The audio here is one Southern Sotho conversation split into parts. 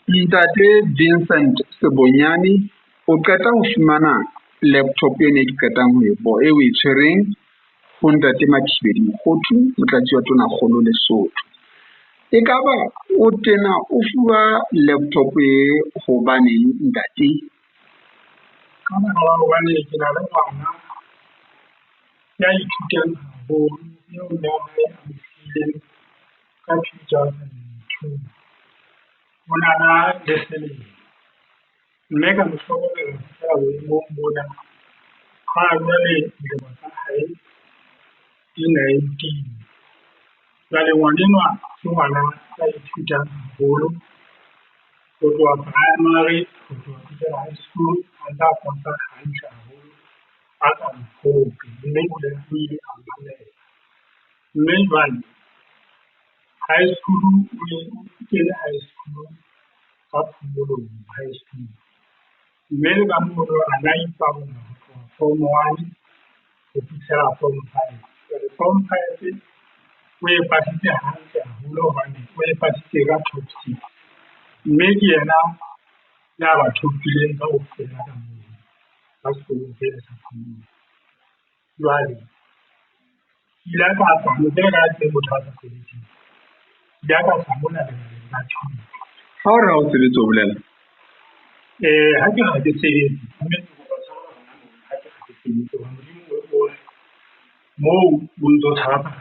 Ntate Vincent Sebonyane o qeta ho fumana laptop e ne ke qetang ho e o e tshwereng ho Ntate Mathibedi Mokgothu, motlatsi wa Tonakgolo Lesotho. Ekaba o tena o fuwa laptop e hobaneng ntate? Ka mora hobane ke na le ngwana ya ithutang haholo eo ya hae a mfileng ka 2002. O na le selemo, mme ka mo hlokomela ho fihlela boemong bona. Ha jwale dilemo tsa hae di 19. Jwale ngwanenwa ke ngwana ya ithutang haholo ho tloha primary ho tloha fihlela high school, a ntsa konta hantle haholo a sa mphophe, mme o ile a mamela. Mme jwale high school o kene high school ka phomolong high school, mme le ka mono a na ipabola ho tloha form 1 ho fihlela form 5. Jwale form 5 o e pasitse hantle haholo hobane o e pasitse ka top 6, mme ke yena ya ba thopileng kaofela ka moo ka sekolong se sa phomolong. Jwale ile ka tswa motho ka teng motho a sa sebetseng, ile ka tswa mona lebaleng la thuto. Ha o re ha o sebetse o bolela? Ha ke ha ke sebetse, mme ke kopa tshwarelo hona moo ha ke ha ke sebetse hobane Modimo moo o ntso tshaba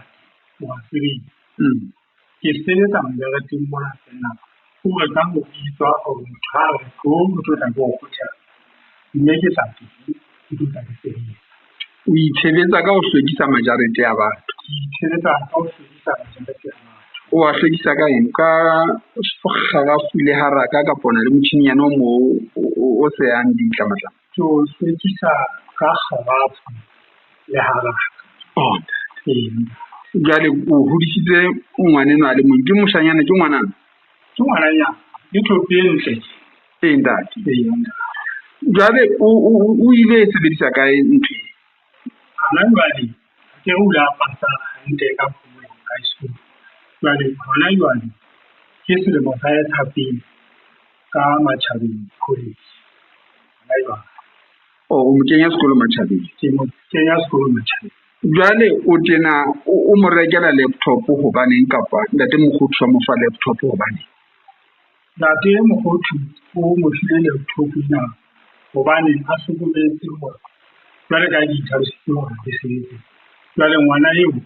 wa sebetsa. Ke sebetsa mojareteng mona feela hore ka ho bitswa hore motho ha re o tlo tla ke o kgothala, mme ke sa tsebe ke tlo tla ke sebetsa. O itshebetsa ka ho hlwekisa majarete a batho? Ke itshebetsa ka ho hlwekisa majarete a batho. O a hlwekisa ka eng? Ka kgarafu le haraka kapa ona le motjhinyana o moo o sehang ditlamatlama? Ke o hlwekisa ka kgarafu le haraka. Jwale o hodisitse ngwanenwa a le mong, ke moshanyana ke ngwanana? Ke ngwananyana, ke thope e ntle. Ntate. Jwale o ile e sebedisa kae ntho e? Hana jwale ke o la pasa hantle ka phomolong high school. Jwale hona jwale ke selemo sa hae sa pele ka Matjhabeng College. Hona jwale. O mo kenya sekolo Matjhabeng? Ke mo kenya sekolo Matjhabeng. Jwale o tena o mo rekela laptop hobaneng, kapa Ntate Mokgothu a mo fa laptop hobaneng? Ntate Mokgothu o mo file laptop ena hobane a hlokometse hore jwale ka ditlhalositse hore ke sebetse. Jwale ngwana eo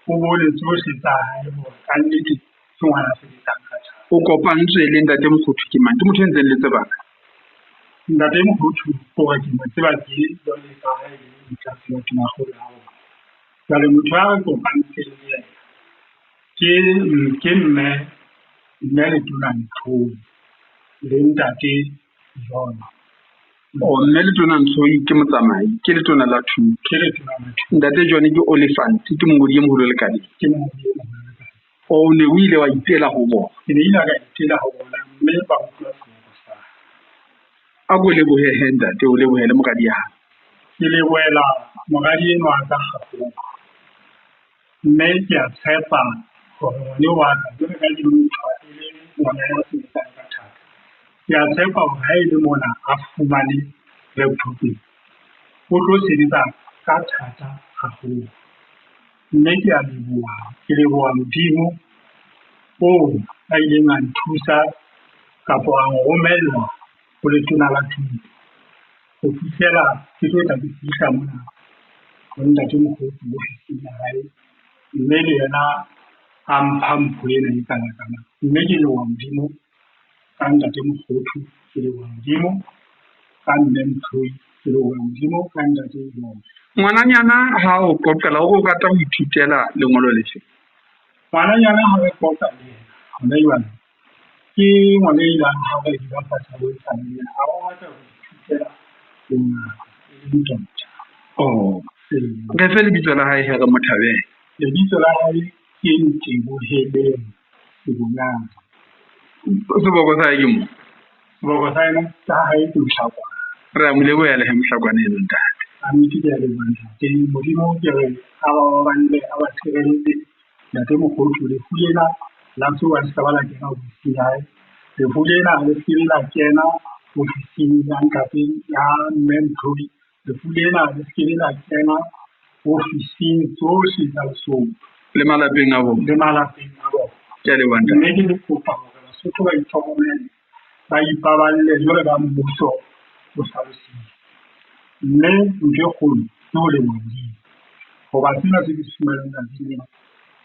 o bone tsohle tsa hae hore ka nnete ke ngwana a sebetsang ka thata. O kopantswe le Ntate Mokgothu ke mang? Ke motho e ntseng le tsebana? Ntate Mokgothu hore ke mo tseba ke jwale ka hae le motlatsi wa Tonakgolo ya rona. Jwale motho a re kopantseng le yena ke mme Letona Nthoyi le Ntate John. Mme Letona Nthoyi ke motsamai, ke letona la thuto. Ke letona la thuto. Ntate John ke Oliphant, ke mongodi e moholo lekaleng. Ke mongodi e moholo lekaleng. O ne o ile wa itela ho bona? Ke ne ile ka itela ho bona, mme ba utlwa seemo sa hae. A ko lebohe he ntate, o lebohele moradi ya hao. Ke lebohela moradi enwa ka haholo, mme ke a tshepa hore ngwane wa ka jwale ka motho e le ngwana ya sebetsang ka thata. Ke a tshepa hore ha e le mona a fumane laptop o tlo sebetsa ka thata haholo, mme ke a leboha Modimo oo a ileng a nthusa kapa a nromella ho letona la thuto ho fihlela ke tlo tla ke fihla mona ho Ntate Mokgothu ofising ya hae, mme le yena a mpha mpho ena e kana-kana. Mme ke leboha Modimo ka Ntate Mokgothu, ke leboha Modimo ka mme Nthoyi, ke leboha Modimo ka Ntate John. Ngwananyana ha o qoqela o rata ho ithutela lengolo lefe? Ngwananyana ha re qoqa le yena hona jwale ke ngwana e ilang ha re di bapatsa ho tsamaya ha o rata ho ithutela bongaka le doctor. Re fe lebitso la hae he re mo thabele. Lebitso la hae ke Nteboheleng Sebonyane. Seboko sa hae ke mo? Seboko sa hae sa hae ke Mohlakwana. Re a mo lebohela he Mohlakwana eno ntate. Ke a leboha ntate. Modimo ke re a ba babale a ba tshireletse Ntate Mokgothu le fulela la tsoa se ba la kena ofising ya hae lefu lena le se ke la kena ofising ya ntate ya mme Mthuli, lefu lena le se ke la kena ofising tsohle tsa Lesotho le malapeng a bona. le malapeng a bona. Ke a leboha ntate. Mme ke le kopa hore Basotho ba itlhokomele, ba ipaballe jwalo ka mmuso o hlalositse. Mme ntho e kgolo ke ho leboha Modimo, hoba sena se ke se fumaneng tsatsing lena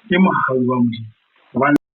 ke mohau wa Modimo.